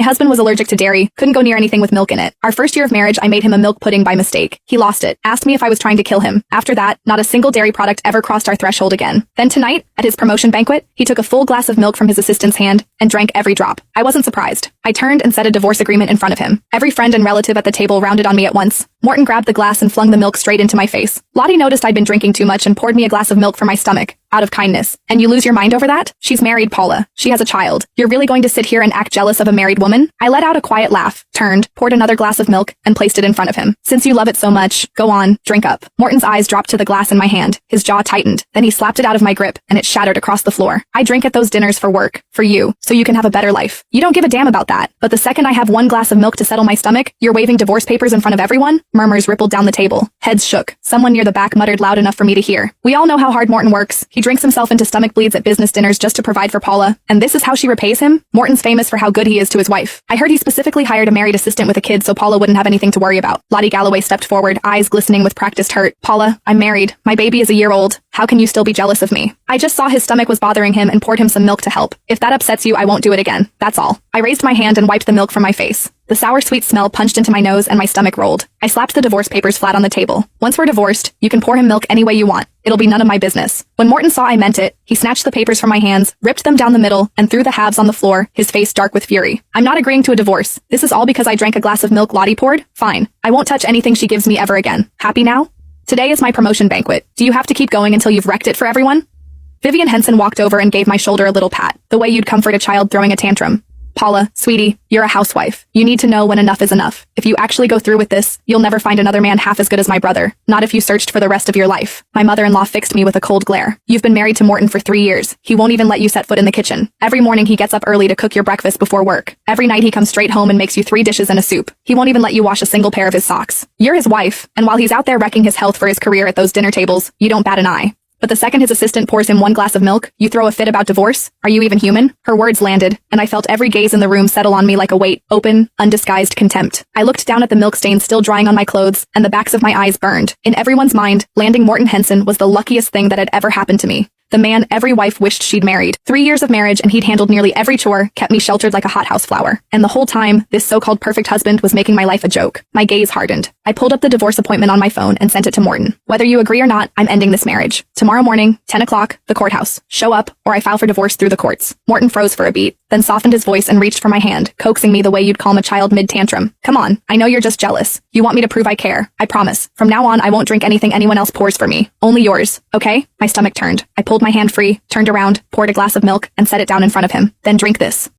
My husband was allergic to dairy, couldn't go near anything with milk in it. Our first year of marriage, I made him a milk pudding by mistake. He lost it, asked me if I was trying to kill him. After that, not a single dairy product ever crossed our threshold again. Then tonight, at his promotion banquet, he took a full glass of milk from his assistant's hand and drank every drop. I wasn't surprised. I turned and said a divorce agreement in front of him. Every friend and relative at the table rounded on me at once. Morton grabbed the glass and flung the milk straight into my face. Lottie noticed I'd been drinking too much and poured me a glass of milk for my stomach, out of kindness. And you lose your mind over that? She's married, Paula. She has a child. You're really going to sit here and act jealous of a married woman? I let out a quiet laugh, turned, poured another glass of milk, and placed it in front of him. Since you love it so much, go on, drink up. Morton's eyes dropped to the glass in my hand. His jaw tightened. Then he slapped it out of my grip, and it shattered across the floor. I drink at those dinners for work, for you, so you can have a better life. You don't give a damn about that. But the second I have one glass of milk to settle my stomach, you're waving divorce papers in front of everyone? Murmurs rippled down the table. Heads shook. Someone near the back muttered loud enough for me to hear. We all know how hard Morton works. He drinks himself into stomach bleeds at business dinners just to provide for Paula, and this is how she repays him? Morton's famous for how good he is to his wife. I heard he specifically hired a married assistant with a kid so Paula wouldn't have anything to worry about. Lottie Galloway stepped forward, eyes glistening with practiced hurt. Paula, I'm married. My baby is a year old. How can you still be jealous of me? I just saw his stomach was bothering him and poured him some milk to help. If that upsets you, I won't do it again. That's all. I raised my hand and wiped the milk from my face. The sour sweet smell punched into my nose and my stomach rolled. I slapped the divorce papers flat on the table. Once we're divorced, you can pour him milk any way you want. It'll be none of my business. When Morton saw I meant it, he snatched the papers from my hands, ripped them down the middle, and threw the halves on the floor, his face dark with fury. I'm not agreeing to a divorce. This is all because I drank a glass of milk Lottie poured? Fine. I won't touch anything she gives me ever again. Happy now? Today is my promotion banquet. Do you have to keep going until you've wrecked it for everyone? Vivian Henson walked over and gave my shoulder a little pat, the way you'd comfort a child throwing a tantrum. Paula, sweetie, you're a housewife. You need to know when enough is enough. If you actually go through with this, you'll never find another man half as good as my brother. Not if you searched for the rest of your life. My mother-in-law fixed me with a cold glare. You've been married to Morton for 3 years. He won't even let you set foot in the kitchen. Every morning he gets up early to cook your breakfast before work. Every night he comes straight home and makes you 3 dishes and a soup. He won't even let you wash a single pair of his socks. You're his wife, and while he's out there wrecking his health for his career at those dinner tables, you don't bat an eye. But the second his assistant pours him 1 glass of milk, you throw a fit about divorce? Are you even human? Her words landed, and I felt every gaze in the room settle on me like a weight, open, undisguised contempt. I looked down at the milk stains still drying on my clothes, and the backs of my eyes burned. In everyone's mind, landing Morton Henson was the luckiest thing that had ever happened to me. The man every wife wished she'd married. 3 years of marriage and he'd handled nearly every chore, kept me sheltered like a hothouse flower. And the whole time, this so-called perfect husband was making my life a joke. My gaze hardened. I pulled up the divorce appointment on my phone and sent it to Morton. Whether you agree or not, I'm ending this marriage. Tomorrow morning, 10 o'clock, the courthouse. Show up, or I file for divorce through the courts. Morton froze for a beat, then softened his voice and reached for my hand, coaxing me the way you'd calm a child mid-tantrum. Come on, I know you're just jealous. You want me to prove I care. I promise. From now on, I won't drink anything anyone else pours for me. Only yours. Okay? My stomach turned. I pulled my hand free, turned around, poured a glass of milk, and set it down in front of him. Then drink this.